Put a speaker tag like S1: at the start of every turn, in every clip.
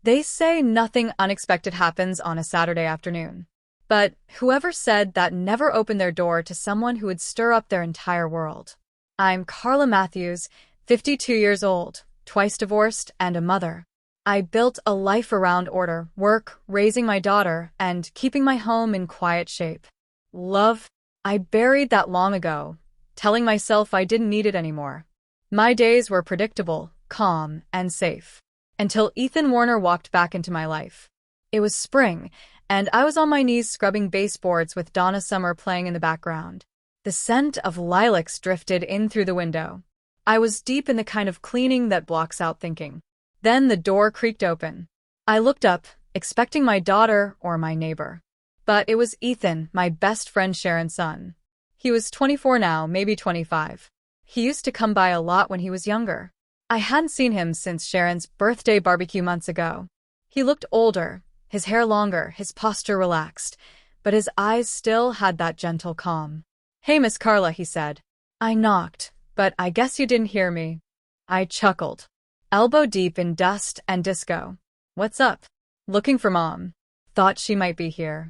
S1: They say nothing unexpected happens on a Saturday afternoon. But whoever said that never opened their door to someone who would stir up their entire world. I'm Carla Matthews, 52 years old, twice divorced, and a mother. I built a life around order, work, raising my daughter, and keeping my home in quiet shape. Love, I buried that long ago, telling myself I didn't need it anymore. My days were predictable, calm, and safe. Until Ethan Warner walked back into my life. It was spring, and I was on my knees scrubbing baseboards with Donna Summer playing in the background. The scent of lilacs drifted in through the window. I was deep in the kind of cleaning that blocks out thinking. Then the door creaked open. I looked up, expecting my daughter or my neighbor. But it was Ethan, my best friend Sharon's son. He was 24 now, maybe 25. He used to come by a lot when he was younger. I hadn't seen him since Sharon's birthday barbecue months ago. He looked older, his hair longer, his posture relaxed, but his eyes still had that gentle calm. "Hey, Miss Carla," he said. I knocked, but I guess you didn't hear me. I chuckled. Elbow deep in dust and disco. "What's up?" "Looking for Mom. Thought she might be here."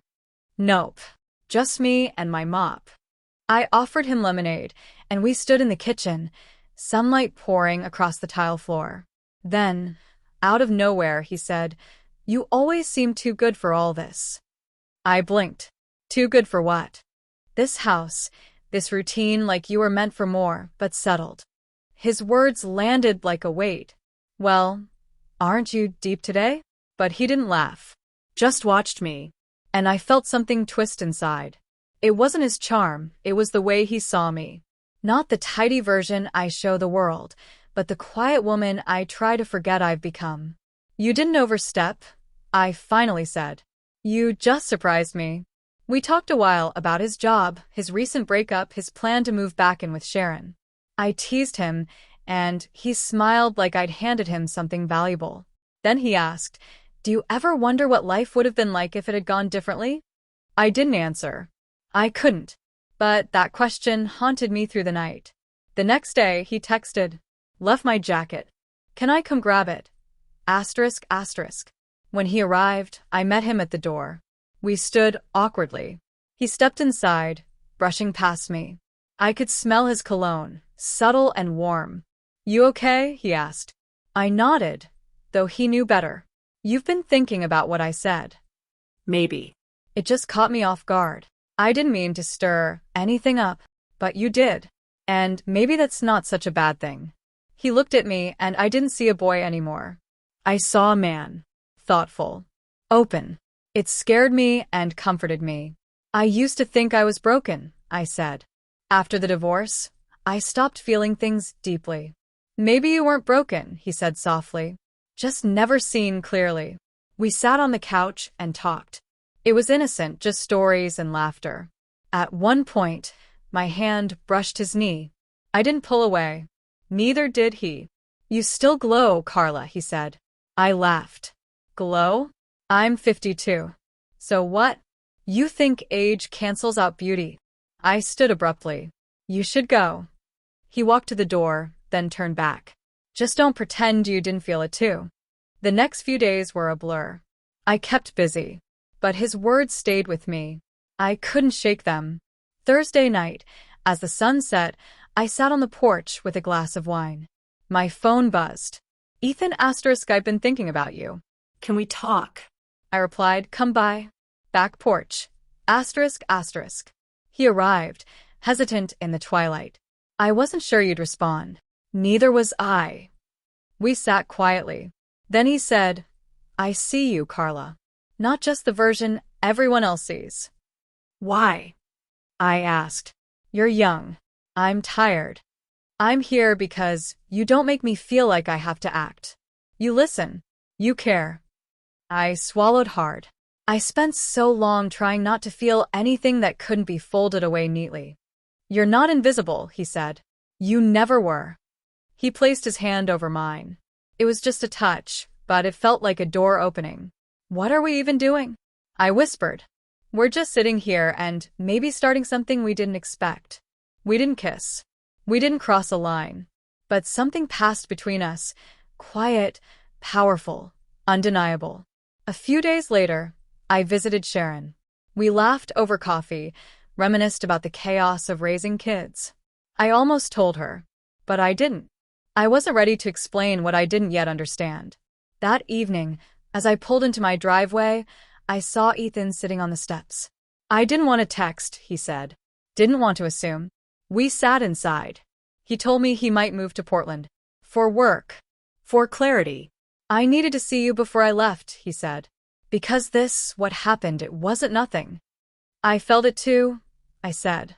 S1: "Nope. Just me and my mop." I offered him lemonade, and we stood in the kitchen, sunlight pouring across the tile floor. Then, out of nowhere, he said, "You always seem too good for all this." I blinked. Too good for what? This house, this routine, like you were meant for more, but settled. His words landed like a weight. "Well, aren't you deep today?" But he didn't laugh. Just watched me. And I felt something twist inside. It wasn't his charm, it was the way he saw me. Not the tidy version I show the world, but the quiet woman I try to forget I've become. "You didn't overstep," I finally said. "You just surprised me." We talked a while about his job, his recent breakup, his plan to move back in with Sharon. I teased him, and he smiled like I'd handed him something valuable. Then he asked, "Do you ever wonder what life would have been like if it had gone differently?" I didn't answer. I couldn't. But that question haunted me through the night. The next day, he texted, "Left my jacket. Can I come grab it?" Asterisk, asterisk. When he arrived, I met him at the door. We stood awkwardly. He stepped inside, brushing past me. I could smell his cologne, subtle and warm. "You okay?" he asked. I nodded, though he knew better. "You've been thinking about what I said."
S2: Maybe.
S1: It just caught me off guard. I didn't mean to stir anything up, but you did. And maybe that's not such a bad thing. He looked at me, and I didn't see a boy anymore. I saw a man. Thoughtful. Open. It scared me and comforted me. "I used to think I was broken," I said. "After the divorce, I stopped feeling things deeply." "Maybe you weren't broken," he said softly. "Just never seen clearly." We sat on the couch and talked. It was innocent, just stories and laughter. At one point, my hand brushed his knee. I didn't pull away. Neither did he. "You still glow, Carla," he said. I laughed. "Glow? I'm 52. So what? You think age cancels out beauty?" I stood abruptly. "You should go." He walked to the door, then turned back. "Just don't pretend you didn't feel it too." The next few days were a blur. I kept busy. But his words stayed with me. I couldn't shake them. Thursday night, as the sun set, I sat on the porch with a glass of wine. My phone buzzed. "Ethan asterisk, I've been thinking about you."
S2: Can we talk?
S1: I replied, "Come by." Back porch. Asterisk, asterisk. He arrived, hesitant in the twilight. I wasn't sure you'd respond. Neither was I. We sat quietly. Then he said, "I see you, Carla. Not just the version everyone else sees."
S2: Why?
S1: I asked. "You're young. I'm tired. I'm here because you don't make me feel like I have to act. You listen. You care." I swallowed hard. I spent so long trying not to feel anything that couldn't be folded away neatly. "You're not invisible," he said. "You never were." He placed his hand over mine. It was just a touch, but it felt like a door opening. "What are we even doing?" I whispered. "We're just sitting here and maybe starting something we didn't expect." We didn't kiss. We didn't cross a line. But something passed between us, quiet, powerful, Undeniable. A few days later, I visited Sharon. We laughed over coffee, reminisced about the chaos of raising kids. I almost told her, but I didn't. I wasn't ready to explain what I didn't yet understand. That evening, as I pulled into my driveway, I saw Ethan sitting on the steps. I didn't want to text, he said. Didn't want to assume. We sat inside. He told me he might move to Portland. For work. For clarity. I needed to see you before I left, he said. Because what happened, it wasn't nothing. I felt it too, I said.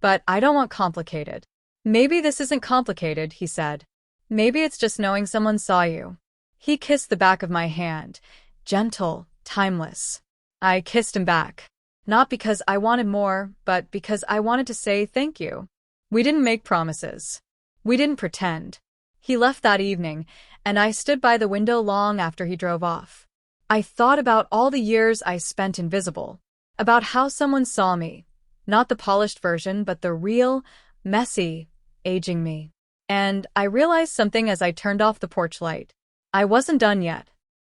S1: But I don't want complicated. Maybe this isn't complicated, he said. Maybe it's just knowing someone saw you. He kissed the back of my hand, gentle, timeless. I kissed him back. Not because I wanted more, but because I wanted to say thank you. We didn't make promises. We didn't pretend. He left that evening, and I stood by the window long after he drove off. I thought about all the years I spent invisible, about how someone saw me, not the polished version, but the real, messy, aging me. And I realized something as I turned off the porch light. I wasn't done yet.